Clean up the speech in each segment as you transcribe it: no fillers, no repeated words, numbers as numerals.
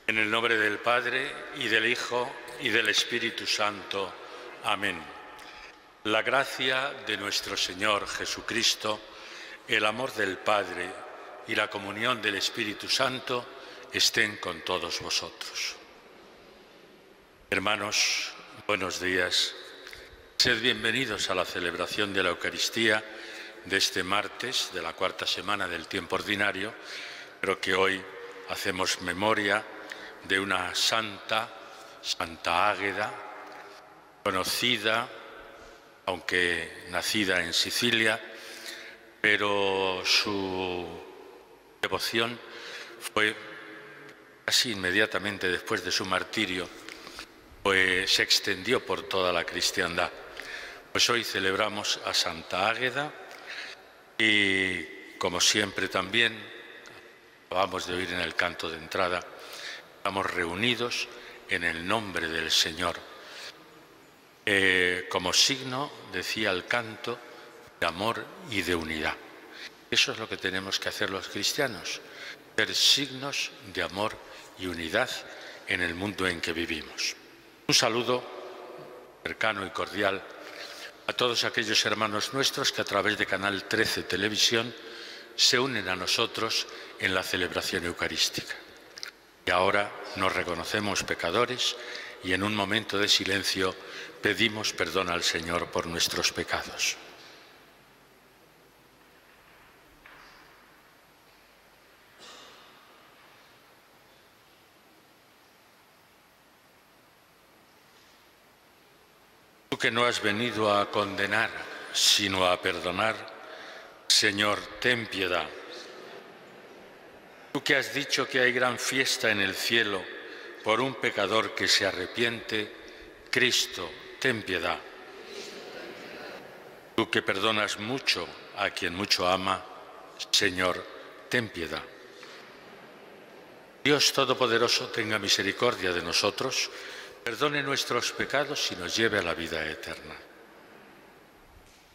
En el nombre del Padre, y del Hijo, y del Espíritu Santo. Amén. La gracia de nuestro Señor Jesucristo, el amor del Padre y la comunión del Espíritu Santo estén con todos vosotros. Hermanos, buenos días. Sed bienvenidos a la celebración de la Eucaristía de este martes, de la cuarta semana del tiempo ordinario, pero que hoy hacemos memoria de una santa, Santa Águeda, conocida, aunque nacida en Sicilia, pero su devoción fue casi inmediatamente después de su martirio, pues se extendió por toda la cristiandad. Pues hoy celebramos a Santa Águeda y, como siempre también, acabamos de oír en el canto de entrada, estamos reunidos en el nombre del Señor. Como signo, decía el canto, de amor y de unidad. Eso es lo que tenemos que hacer los cristianos, ser signos de amor y unidad en el mundo en que vivimos. Un saludo cercano y cordial a todos aquellos hermanos nuestros que a través de Canal 13 Televisión se unen a nosotros en la celebración eucarística. Y ahora nos reconocemos pecadores y en un momento de silencio pedimos perdón al Señor por nuestros pecados. Tú que no has venido a condenar, sino a perdonar, Señor, ten piedad. Tú que has dicho que hay gran fiesta en el cielo por un pecador que se arrepiente, Cristo, ten piedad. Tú que perdonas mucho a quien mucho ama, Señor, ten piedad. Dios Todopoderoso tenga misericordia de nosotros, perdone nuestros pecados y nos lleve a la vida eterna.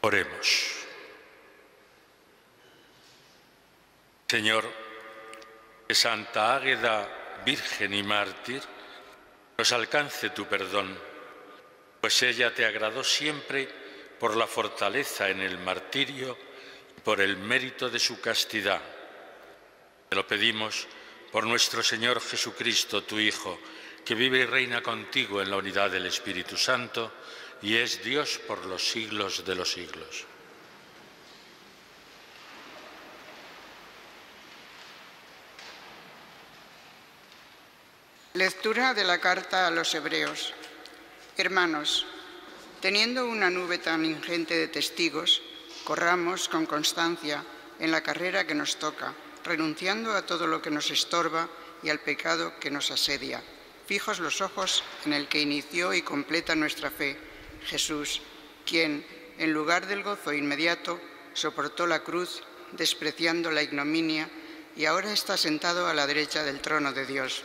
Oremos. Señor, que Santa Águeda, Virgen y Mártir, nos alcance tu perdón, pues ella te agradó siempre por la fortaleza en el martirio y por el mérito de su castidad. Te lo pedimos por nuestro Señor Jesucristo, tu Hijo, que vive y reina contigo en la unidad del Espíritu Santo y es Dios por los siglos de los siglos. Lectura de la carta a los Hebreos. Hermanos, teniendo una nube tan ingente de testigos, corramos con constancia en la carrera que nos toca, renunciando a todo lo que nos estorba y al pecado que nos asedia. Fijos los ojos en el que inició y completa nuestra fe, Jesús, quien, en lugar del gozo inmediato, soportó la cruz, despreciando la ignominia, y ahora está sentado a la derecha del trono de Dios.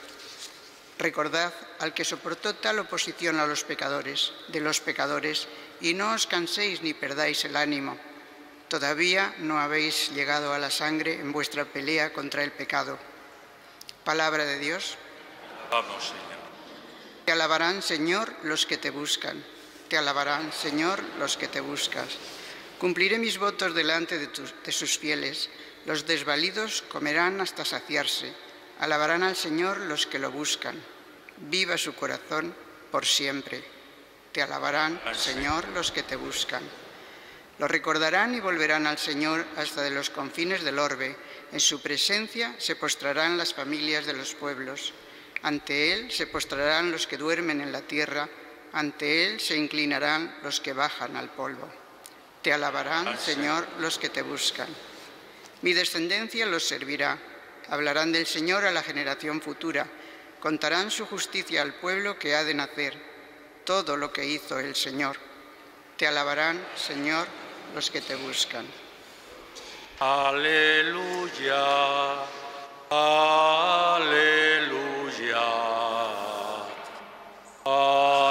Recordad al que soportó tal oposición a los pecadores, y no os canséis ni perdáis el ánimo. Todavía no habéis llegado a la sangre en vuestra pelea contra el pecado. Palabra de Dios. Vamos, Señor. Te alabarán, Señor, los que te buscan. Te alabarán, Señor, los que te buscas. Cumpliré mis votos delante de sus fieles. Los desvalidos comerán hasta saciarse. Alabarán al Señor los que lo buscan. Viva su corazón por siempre. Te alabarán, Señor, los que te buscan. Lo recordarán y volverán al Señor hasta de los confines del orbe. En su presencia se postrarán las familias de los pueblos. Ante Él se postrarán los que duermen en la tierra. Ante Él se inclinarán los que bajan al polvo. Te alabarán, Señor, los que te buscan. Mi descendencia los servirá. Hablarán del Señor a la generación futura, contarán su justicia al pueblo que ha de nacer, todo lo que hizo el Señor. Te alabarán, Señor, los que te buscan. Aleluya, aleluya, aleluya.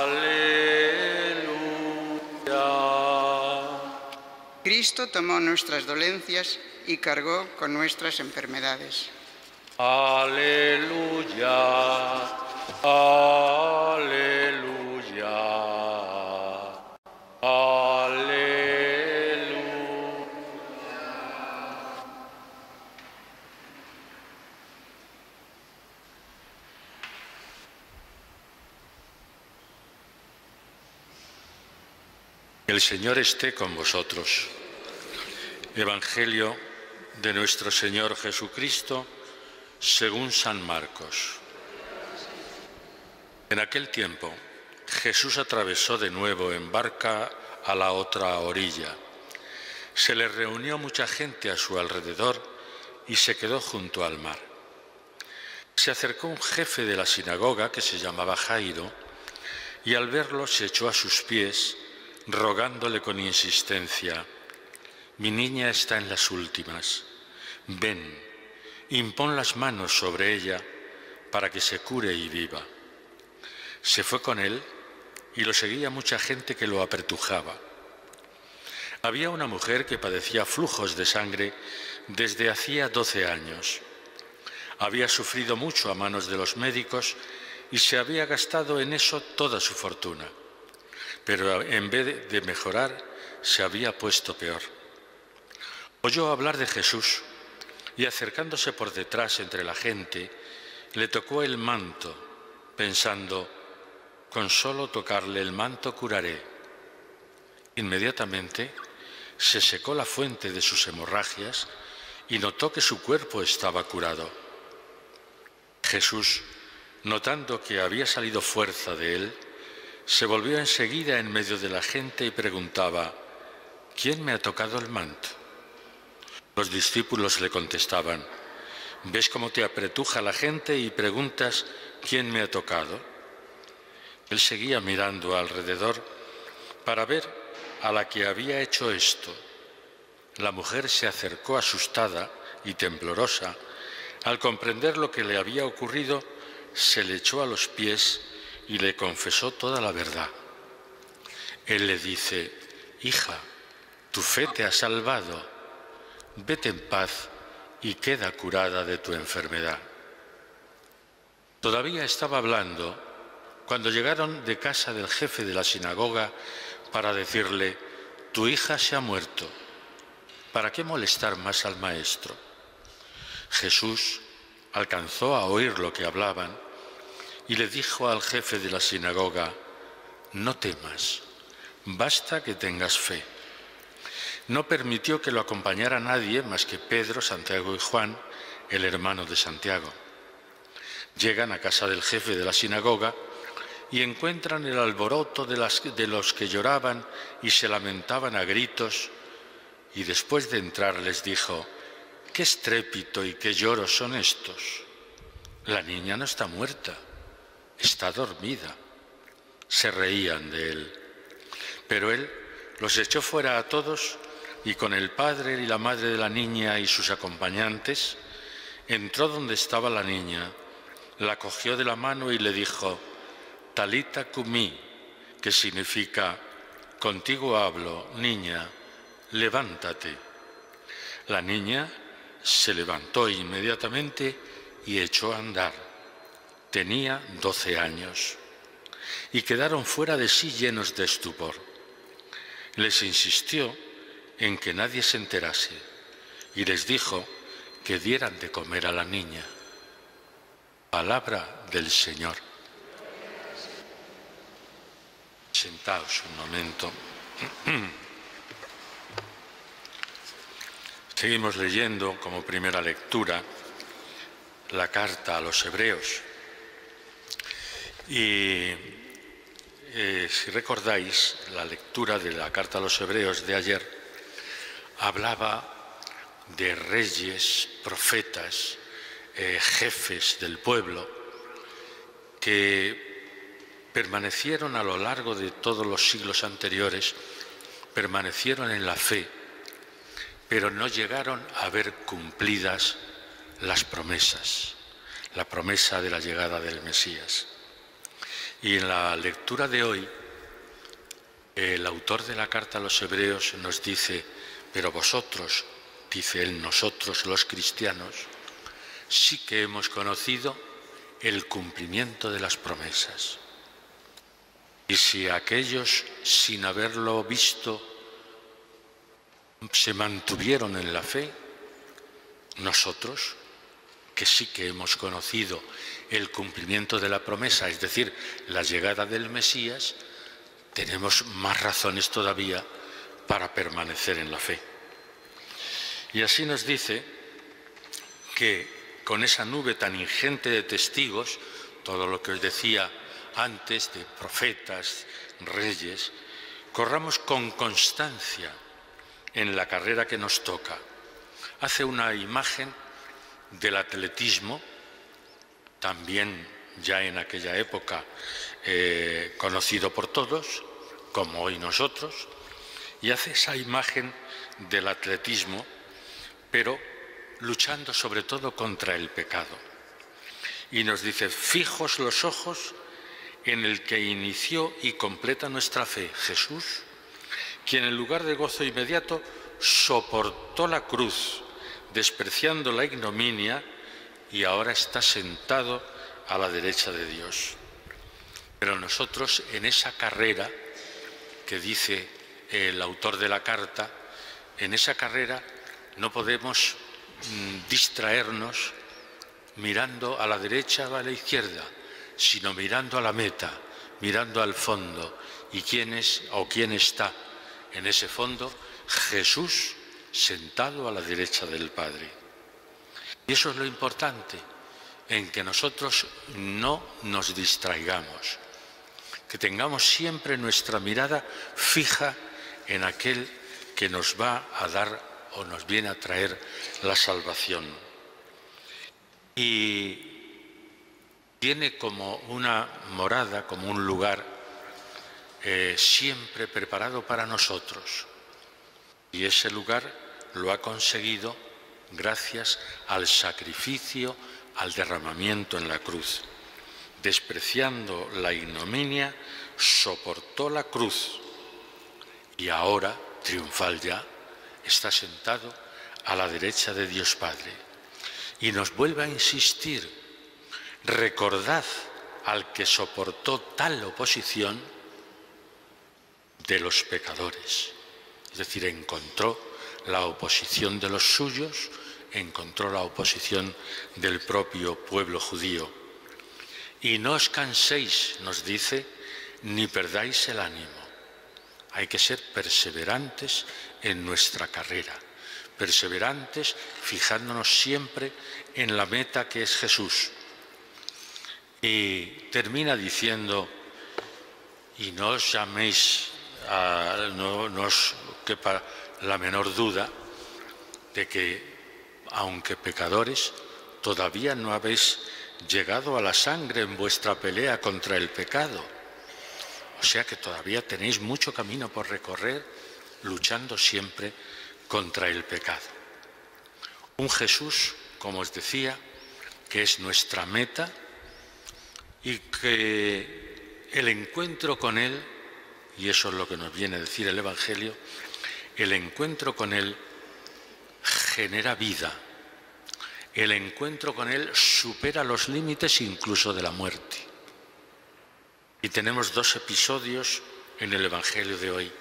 Cristo tomó nuestras dolencias y cargó con nuestras enfermedades. Aleluya, aleluya, aleluya. El Señor esté con vosotros. Evangelio de nuestro Señor Jesucristo según San Marcos. En aquel tiempo, Jesús atravesó de nuevo en barca a la otra orilla. Se le reunió mucha gente a su alrededor y se quedó junto al mar. Se acercó un jefe de la sinagoga que se llamaba Jairo y al verlo se echó a sus pies, rogándole con insistencia: «Mi niña está en las últimas. Ven, impón las manos sobre ella para que se cure y viva». Se fue con él y lo seguía mucha gente que lo apretujaba. Había una mujer que padecía flujos de sangre desde hacía 12 años. Había sufrido mucho a manos de los médicos y se había gastado en eso toda su fortuna. Pero en vez de mejorar, se había puesto peor. Oyó hablar de Jesús y acercándose por detrás entre la gente, le tocó el manto, pensando: con solo tocarle el manto curaré. Inmediatamente se secó la fuente de sus hemorragias y notó que su cuerpo estaba curado. Jesús, notando que había salido fuerza de él, se volvió enseguida en medio de la gente y preguntaba: ¿quién me ha tocado el manto? Los discípulos le contestaban: ¿ves cómo te apretuja la gente y preguntas quién me ha tocado? Él seguía mirando alrededor para ver a la que había hecho esto. La mujer se acercó asustada y temblorosa. Al comprender lo que le había ocurrido, se le echó a los pies y le confesó toda la verdad. Él le dice: «Hija, tu fe te ha salvado. Vete en paz y queda curada de tu enfermedad». Todavía estaba hablando cuando llegaron de casa del jefe de la sinagoga para decirle: «Tu hija se ha muerto. ¿Para qué molestar más al maestro?». Jesús alcanzó a oír lo que hablaban y le dijo al jefe de la sinagoga: «No temas, basta que tengas fe». No permitió que lo acompañara nadie más que Pedro, Santiago y Juan, el hermano de Santiago. Llegan a casa del jefe de la sinagoga y encuentran el alboroto de los que lloraban y se lamentaban a gritos, y después de entrar les dijo: «¿Qué estrépito y qué lloros son estos? La niña no está muerta, está dormida». Se reían de él, pero él los echó fuera a todos y con el padre y la madre de la niña y sus acompañantes entró donde estaba la niña, la cogió de la mano y le dijo: «Talita cumi», que significa: «Contigo hablo, niña, levántate». La niña se levantó inmediatamente y echó a andar. Tenía 12 años. Y quedaron fuera de sí llenos de estupor. Les insistió en que nadie se enterase y les dijo que dieran de comer a la niña. Palabra del Señor. Sentaos un momento. Seguimos leyendo como primera lectura la carta a los Hebreos. Y si recordáis, la lectura de la carta a los Hebreos de ayer hablaba de reyes, profetas, jefes del pueblo que permanecieron a lo largo de todos los siglos anteriores, permanecieron en la fe, pero no llegaron a ver cumplidas las promesas, la promesa de la llegada del Mesías. Y en la lectura de hoy, el autor de la carta a los Hebreos nos dice: pero vosotros, dice él, nosotros los cristianos, sí que hemos conocido el cumplimiento de las promesas. Y si aquellos, sin haberlo visto, se mantuvieron en la fe, nosotros, que sí que hemos conocido el cumplimiento de la promesa, es decir, la llegada del Mesías, tenemos más razones todavía para permanecer en la fe. Y así nos dice que con esa nube tan ingente de testigos, todo lo que os decía antes de profetas, reyes, corramos con constancia en la carrera que nos toca. Hace una imagen del atletismo, también ya en aquella época conocido por todos, como hoy nosotros, y hace esa imagen del atletismo, pero luchando sobre todo contra el pecado. Y nos dice: fijos los ojos en el que inició y completa nuestra fe, Jesús, quien en lugar de gozo inmediato soportó la cruz, despreciando la ignominia, y ahora está sentado a la derecha de Dios. Pero nosotros, en esa carrera que dice el autor de la carta, en esa carrera no podemos distraernos mirando a la derecha o a la izquierda, sino mirando a la meta, mirando al fondo. ¿Y quién es o quién está en ese fondo? Jesús, sentado a la derecha del Padre. Y eso es lo importante, en que nosotros no nos distraigamos, que tengamos siempre nuestra mirada fija en aquel que nos va a dar o nos viene a traer la salvación. Y tiene como una morada, como un lugar siempre preparado para nosotros. Y ese lugar lo ha conseguido gracias al sacrificio, al derramamiento en la cruz. Despreciando la ignominia, soportó la cruz y ahora, triunfal ya, está sentado a la derecha de Dios Padre. Y nos vuelve a insistir: recordad al que soportó tal oposición de los pecadores. Es decir, encontró la oposición de los suyos, encontró la oposición del propio pueblo judío. Y no os canséis, nos dice, ni perdáis el ánimo. Hay que ser perseverantes en nuestra carrera, perseverantes fijándonos siempre en la meta que es Jesús. Y termina diciendo: y no os llaméis, no os quepa la menor duda de que, aunque pecadores, todavía no habéis llegado a la sangre en vuestra pelea contra el pecado. O sea que todavía tenéis mucho camino por recorrer, luchando siempre contra el pecado. Un Jesús, como os decía, que es nuestra meta, y que el encuentro con Él, y eso es lo que nos viene a decir el Evangelio, el encuentro con Él genera vida. El encuentro con Él supera los límites incluso de la muerte. Y tenemos dos episodios en el Evangelio de hoy,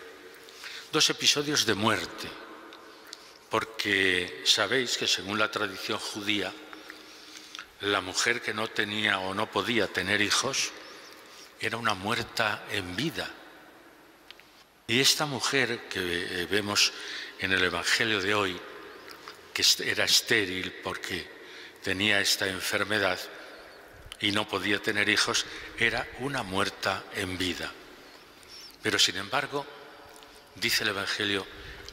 dos episodios de muerte, porque sabéis que según la tradición judía, la mujer que no tenía o no podía tener hijos era una muerta en vida. Y esta mujer que vemos en el Evangelio de hoy, que era estéril porque tenía esta enfermedad y no podía tener hijos, era una muerta en vida. Pero sin embargo, dice el Evangelio,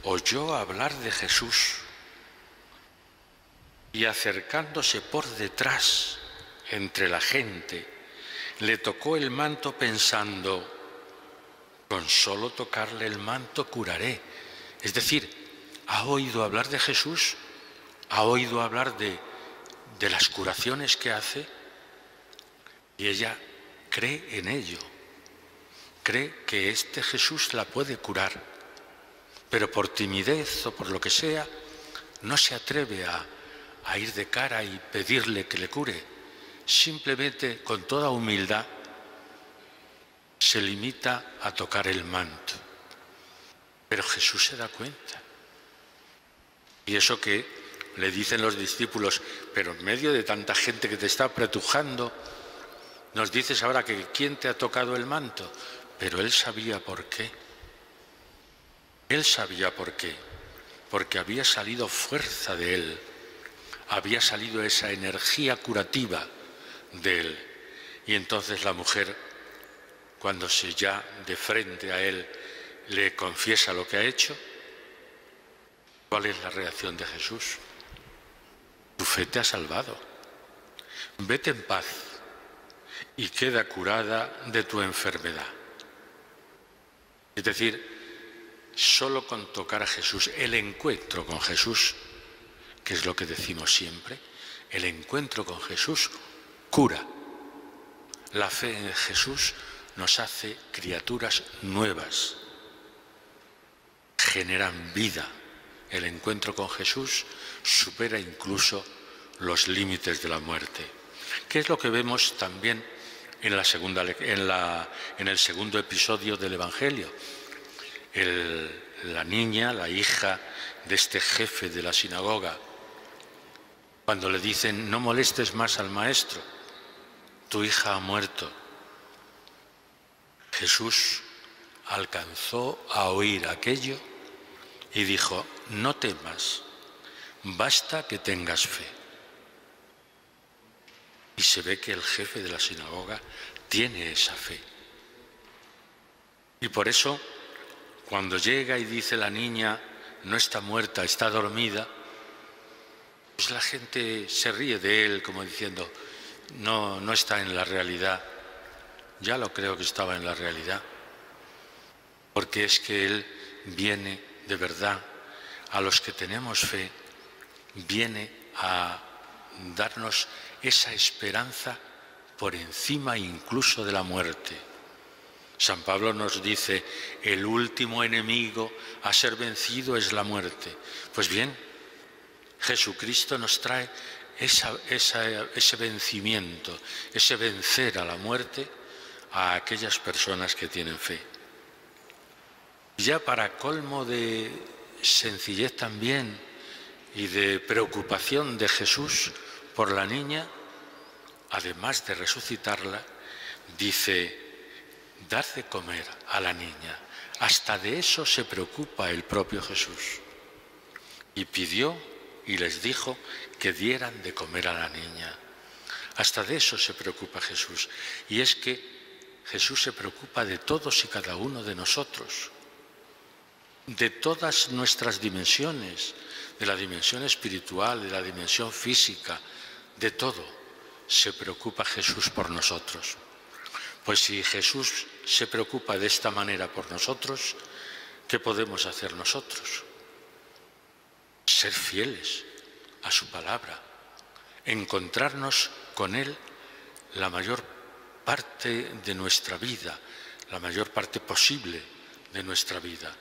oyó hablar de Jesús y acercándose por detrás entre la gente, le tocó el manto pensando: con solo tocarle el manto curaré. Es decir, ha oído hablar de Jesús, ha oído hablar de las curaciones que hace y ella cree en ello, cree que este Jesús la puede curar, pero por timidez o por lo que sea, no se atreve a ir de cara y pedirle que le cure. Simplemente, con toda humildad, se limita a tocar el manto. Pero Jesús se da cuenta. Y eso que le dicen los discípulos, pero en medio de tanta gente que te está apretujando, nos dices ahora que ¿quién te ha tocado el manto? Pero él sabía por qué. Él sabía por qué. Porque había salido fuerza de él. Había salido esa energía curativa de él. Y entonces la mujer, cuando se ya de frente a él le confiesa lo que ha hecho, ¿cuál es la reacción de Jesús? Tu fe te ha salvado. Vete en paz y queda curada de tu enfermedad. Es decir, solo con tocar a Jesús, el encuentro con Jesús, que es lo que decimos siempre, el encuentro con Jesús cura. La fe en Jesús nos hace criaturas nuevas, generan vida. El encuentro con Jesús supera incluso los límites de la muerte. ¿Qué es lo que vemos también en el segundo episodio del Evangelio? La niña, la hija de este jefe de la sinagoga, cuando le dicen no molestes más al maestro, tu hija ha muerto. Jesús alcanzó a oír aquello y dijo, no temas, basta que tengas fe. Y se ve que el jefe de la sinagoga tiene esa fe. Y por eso, cuando llega y dice la niña, no está muerta, está dormida, pues la gente se ríe de él como diciendo, no está en la realidad. Ya lo creo que estaba en la realidad, porque es que él viene de verdad a los que tenemos fe, viene a darnos esa esperanza por encima incluso de la muerte. San Pablo nos dice, el último enemigo a ser vencido es la muerte. Pues bien, Jesucristo nos trae ese vencimiento, ese vencer a la muerte a aquellas personas que tienen fe. Ya para colmo de sencillez también y de preocupación de Jesús por la niña, además de resucitarla, dice, dad de comer a la niña. Hasta de eso se preocupa el propio Jesús. Y pidió y les dijo que dieran de comer a la niña. Hasta de eso se preocupa Jesús. Y es que Jesús se preocupa de todos y cada uno de nosotros, de todas nuestras dimensiones, de la dimensión espiritual, de la dimensión física, de todo. Se preocupa Jesús por nosotros. Pues si Jesús se preocupa de esta manera por nosotros, ¿qué podemos hacer nosotros? Ser fieles a su palabra, encontrarnos con Él la mayor parte de nuestra vida, la mayor parte posible de nuestra vida.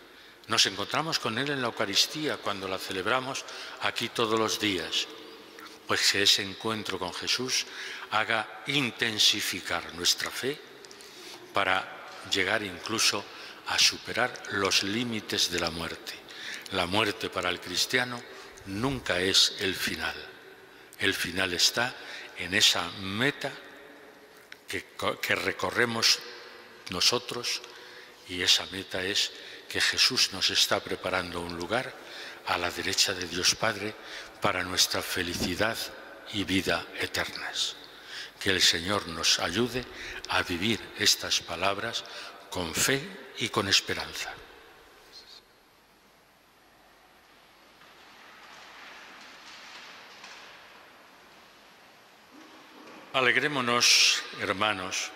Nos encontramos con Él en la Eucaristía cuando la celebramos aquí todos los días. Pues que ese encuentro con Jesús haga intensificar nuestra fe para llegar incluso a superar los límites de la muerte. La muerte para el cristiano nunca es el final. El final está en esa meta que recorremos nosotros, y esa meta es que Jesús nos está preparando un lugar a la derecha de Dios Padre para nuestra felicidad y vida eternas. Que el Señor nos ayude a vivir estas palabras con fe y con esperanza. Alegrémonos, hermanos,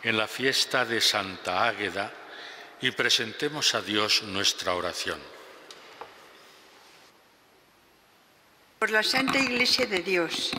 en la fiesta de Santa Águeda y presentemos a Dios nuestra oración. Por la Santa Iglesia de Dios,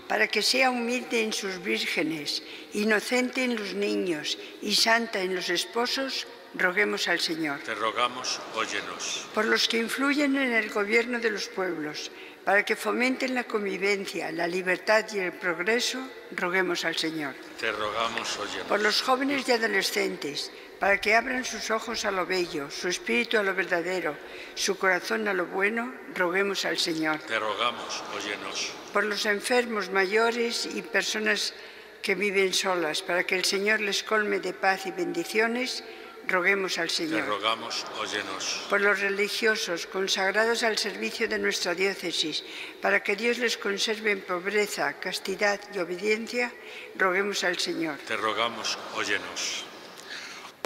para que sea humilde en sus vírgenes, inocente en los niños y santa en los esposos, roguemos al Señor. Te rogamos, óyenos. Por los que influyen en el gobierno de los pueblos, para que fomenten la convivencia, la libertad y el progreso, roguemos al Señor. Te rogamos, óyenos. Por los jóvenes y adolescentes, para que abran sus ojos a lo bello, su espíritu a lo verdadero, su corazón a lo bueno, roguemos al Señor. Te rogamos, óyenos. Por los enfermos mayores y personas que viven solas, para que el Señor les colme de paz y bendiciones, roguemos al Señor. Te rogamos, óyenos. Por los religiosos consagrados al servicio de nuestra diócesis, para que Dios les conserve en pobreza, castidad y obediencia, roguemos al Señor. Te rogamos, óyenos.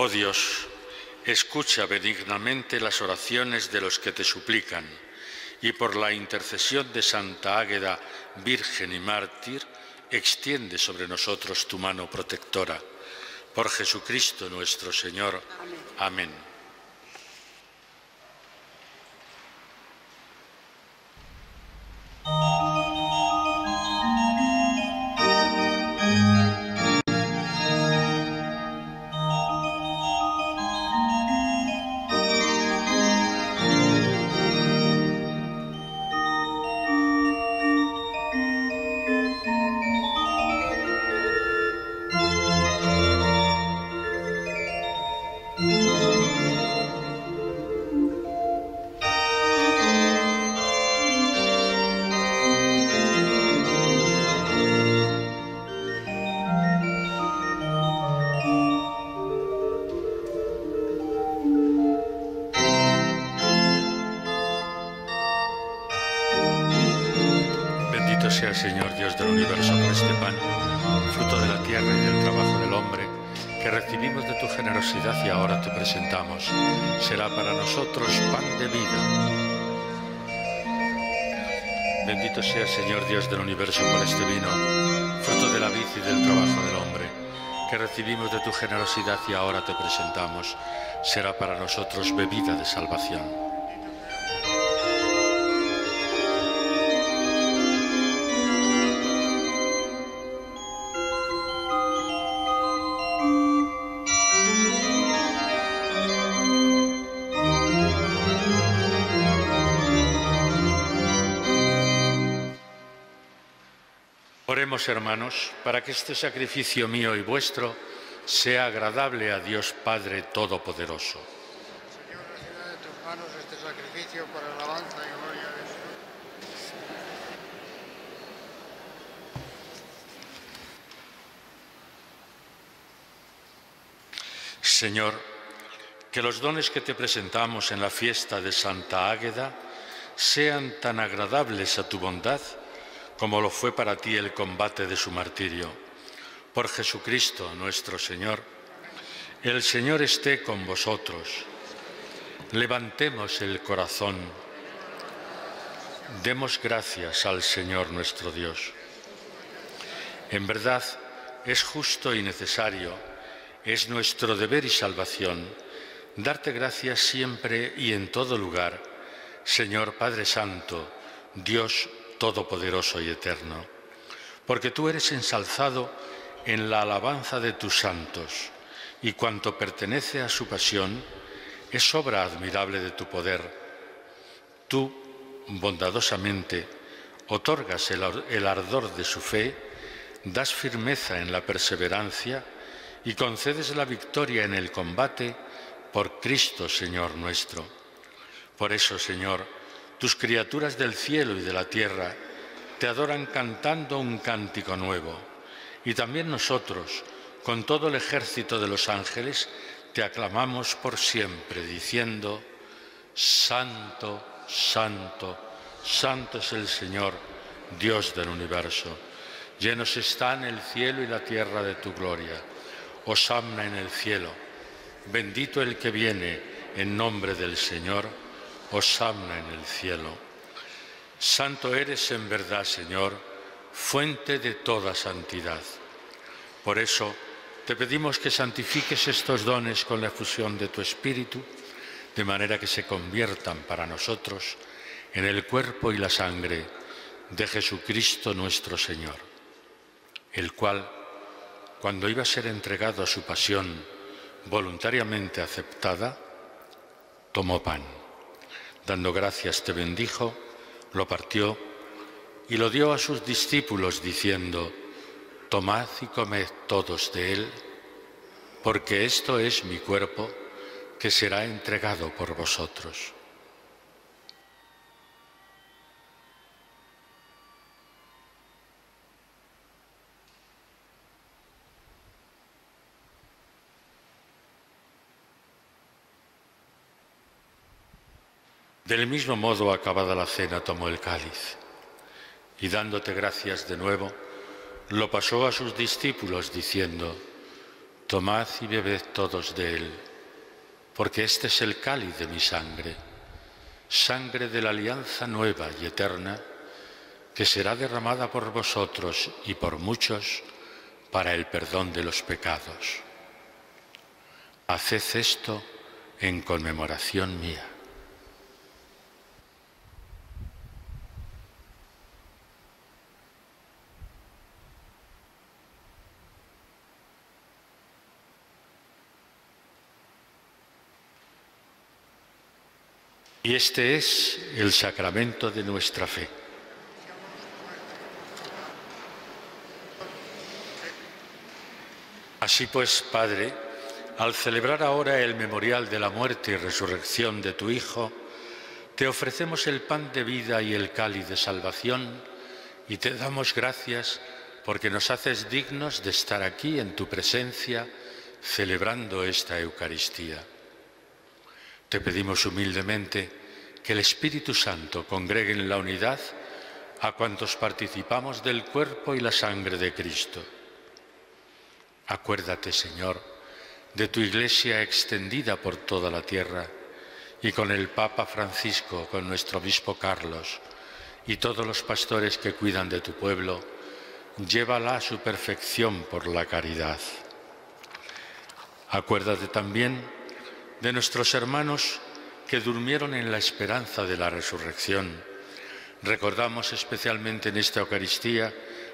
Oh Dios, escucha benignamente las oraciones de los que te suplican, y por la intercesión de Santa Águeda, Virgen y Mártir, extiende sobre nosotros tu mano protectora. Por Jesucristo nuestro Señor. Amén. Sea Señor Dios del universo por este pan, fruto de la tierra y del trabajo del hombre, que recibimos de tu generosidad y ahora te presentamos. Será para nosotros pan de vida. Bendito sea Señor Dios del universo por este vino, fruto de la vid y del trabajo del hombre, que recibimos de tu generosidad y ahora te presentamos. Será para nosotros bebida de salvación. Oremos, hermanos, para que este sacrificio mío y vuestro sea agradable a Dios Padre Todopoderoso. Señor, recibe de tus manos este sacrificio para alabanza y gloria de su nombre. Señor, que los dones que te presentamos en la fiesta de Santa Águeda sean tan agradables a tu bondad como lo fue para ti el combate de su martirio. Por Jesucristo nuestro Señor. El Señor esté con vosotros. Levantemos el corazón. Demos gracias al Señor nuestro Dios. En verdad, es justo y necesario, es nuestro deber y salvación, darte gracias siempre y en todo lugar, Señor Padre Santo, Dios Todopoderoso y eterno, porque tú eres ensalzado en la alabanza de tus santos, y cuanto pertenece a su pasión es obra admirable de tu poder. Tú, bondadosamente, otorgas el ardor de su fe, das firmeza en la perseverancia y concedes la victoria en el combate por Cristo, Señor nuestro. Por eso, Señor, tus criaturas del cielo y de la tierra te adoran cantando un cántico nuevo. Y también nosotros, con todo el ejército de los ángeles, te aclamamos por siempre, diciendo: Santo, Santo, Santo es el Señor, Dios del universo. Llenos están el cielo y la tierra de tu gloria. Hosanna en el cielo. Bendito el que viene en nombre del Señor. Hosanna en el cielo. Santo eres en verdad, Señor, fuente de toda santidad. Por eso te pedimos que santifiques estos dones con la efusión de tu Espíritu, de manera que se conviertan para nosotros en el cuerpo y la sangre de Jesucristo nuestro Señor, el cual, cuando iba a ser entregado a su pasión voluntariamente aceptada, tomó pan. Dando gracias te bendijo, lo partió y lo dio a sus discípulos diciendo: tomad y comed todos de él, porque esto es mi cuerpo que será entregado por vosotros. Del mismo modo, acabada la cena, tomó el cáliz y, dándote gracias de nuevo, lo pasó a sus discípulos diciendo: tomad y bebed todos de él, porque este es el cáliz de mi sangre, sangre de la alianza nueva y eterna, que será derramada por vosotros y por muchos para el perdón de los pecados. Haced esto en conmemoración mía. Y este es el sacramento de nuestra fe. Así pues, Padre, al celebrar ahora el memorial de la muerte y resurrección de tu Hijo, te ofrecemos el pan de vida y el cáliz de salvación y te damos gracias porque nos haces dignos de estar aquí en tu presencia celebrando esta Eucaristía. Te pedimos humildemente que el Espíritu Santo congregue en la unidad a cuantos participamos del cuerpo y la sangre de Cristo. Acuérdate, Señor, de tu Iglesia extendida por toda la tierra y con el Papa Francisco, con nuestro obispo Carlos y todos los pastores que cuidan de tu pueblo, llévala a su perfección por la caridad. Acuérdate también de nuestros hermanos que durmieron en la esperanza de la resurrección. Recordamos especialmente en esta Eucaristía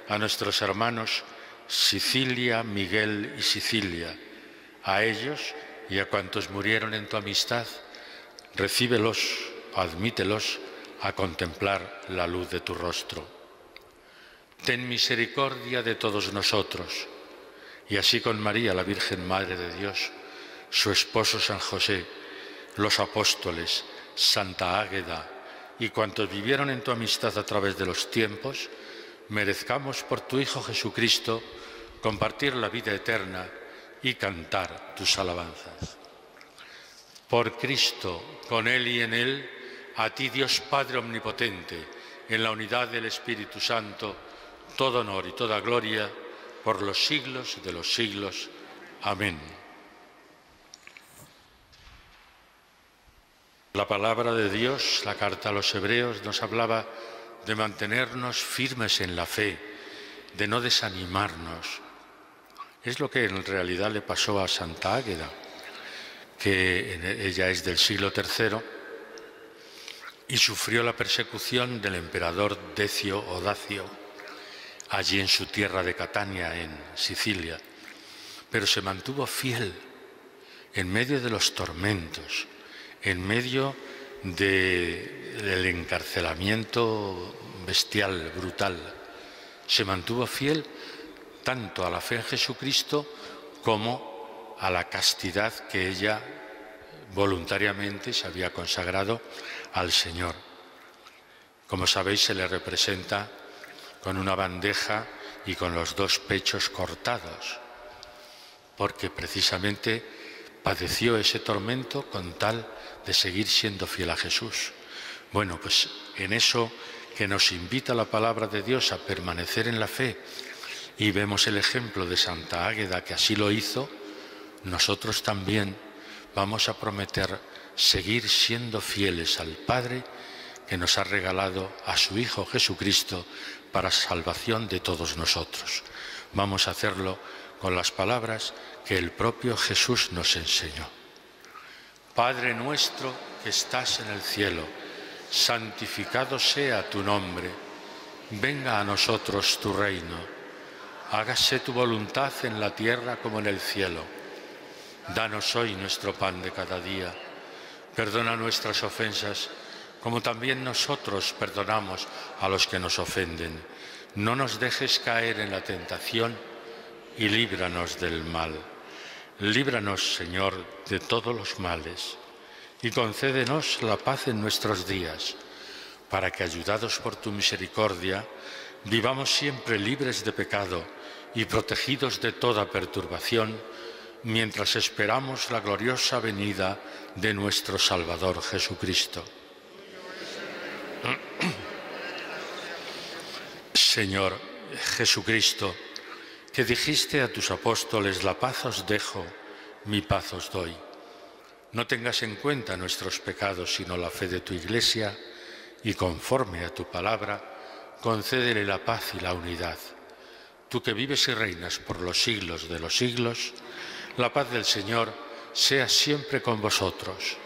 a nuestros hermanos Sicilia, Miguel y Sicilia. A ellos y a cuantos murieron en tu amistad, recíbelos, admítelos a contemplar la luz de tu rostro. Ten misericordia de todos nosotros, y así con María, la Virgen Madre de Dios, su esposo San José, los apóstoles, Santa Águeda y cuantos vivieron en tu amistad a través de los tiempos, merezcamos por tu Hijo Jesucristo compartir la vida eterna y cantar tus alabanzas. Por Cristo, con Él y en Él, a ti Dios Padre Omnipotente, en la unidad del Espíritu Santo, todo honor y toda gloria por los siglos de los siglos. Amén. La palabra de Dios, la carta a los Hebreos, nos hablaba de mantenernos firmes en la fe, de no desanimarnos. Es lo que en realidad le pasó a Santa Águeda, que ella es del siglo III y sufrió la persecución del emperador Decio o Dacio, allí en su tierra de Catania, en Sicilia, pero se mantuvo fiel en medio de los tormentos, en medio del encarcelamiento bestial, brutal. Se mantuvo fiel tanto a la fe en Jesucristo como a la castidad que ella voluntariamente se había consagrado al Señor. Como sabéis, se le representa con una bandeja y con los dos pechos cortados, porque precisamente padeció ese tormento con tal de seguir siendo fiel a Jesús. Bueno, pues en eso que nos invita la palabra de Dios a permanecer en la fe, y vemos el ejemplo de Santa Águeda que así lo hizo, nosotros también vamos a prometer seguir siendo fieles al Padre que nos ha regalado a su Hijo Jesucristo para salvación de todos nosotros. Vamos a hacerlo con las palabras que el propio Jesús nos enseñó. Padre nuestro que estás en el cielo, santificado sea tu nombre. Venga a nosotros tu reino. Hágase tu voluntad en la tierra como en el cielo. Danos hoy nuestro pan de cada día. Perdona nuestras ofensas, como también nosotros perdonamos a los que nos ofenden. No nos dejes caer en la tentación y líbranos del mal. Líbranos, Señor, de todos los males y concédenos la paz en nuestros días, para que, ayudados por tu misericordia, vivamos siempre libres de pecado y protegidos de toda perturbación, mientras esperamos la gloriosa venida de nuestro Salvador Jesucristo. Señor Jesucristo, que dijiste a tus apóstoles: la paz os dejo, mi paz os doy. No tengas en cuenta nuestros pecados, sino la fe de tu Iglesia, y conforme a tu palabra, concédele la paz y la unidad. Tú que vives y reinas por los siglos de los siglos, la paz del Señor sea siempre con vosotros.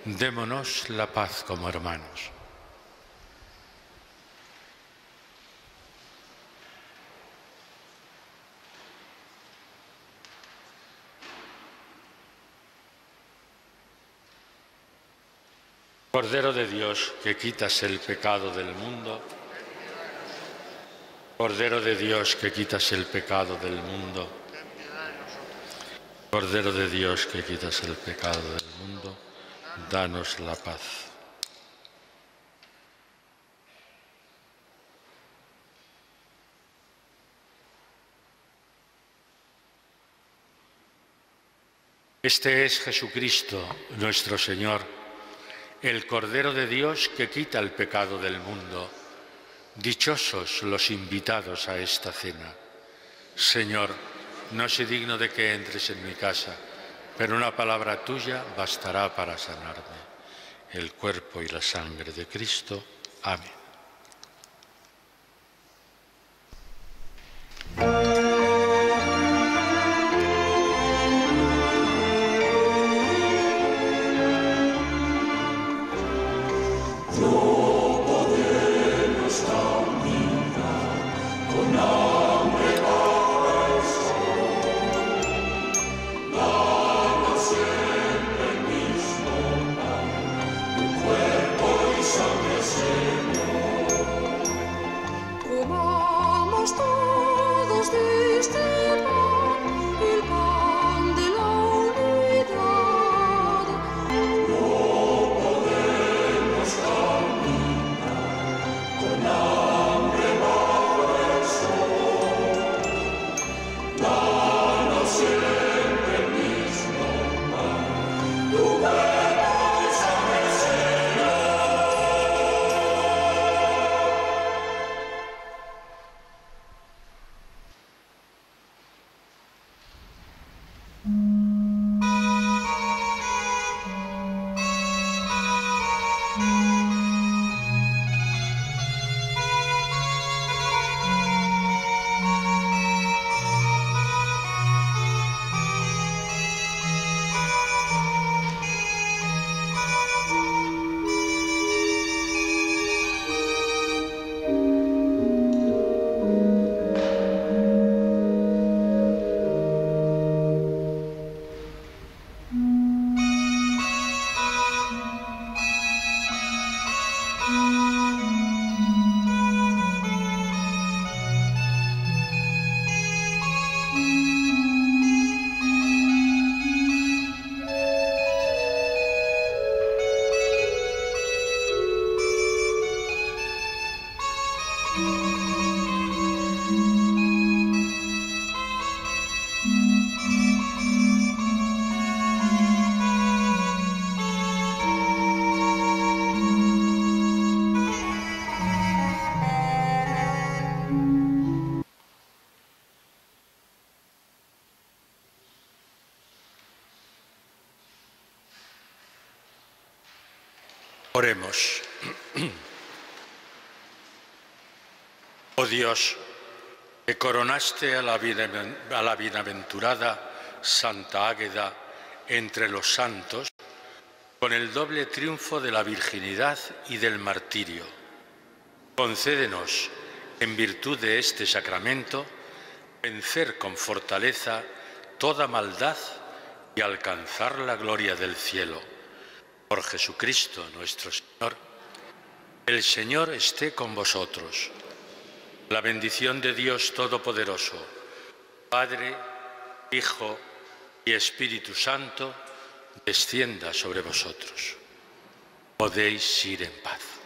Démonos la paz como hermanos. Cordero de Dios, que quitas el pecado del mundo. Cordero de Dios, que quitas el pecado del mundo. Cordero de Dios, que quitas el pecado del mundo, danos la paz. Este es Jesucristo, nuestro Señor, el Cordero de Dios que quita el pecado del mundo. Dichosos los invitados a esta cena. Señor, no soy digno de que entres en mi casa, pero una palabra tuya bastará para sanarme. El cuerpo y la sangre de Cristo. Amén. Oremos. Oh Dios, que coronaste a la bienaventurada Santa Águeda entre los santos con el doble triunfo de la virginidad y del martirio. Concédenos, en virtud de este sacramento, vencer con fortaleza toda maldad y alcanzar la gloria del cielo. Por Jesucristo nuestro Señor. El Señor esté con vosotros. La bendición de Dios Todopoderoso, Padre, Hijo y Espíritu Santo, descienda sobre vosotros. Podéis ir en paz.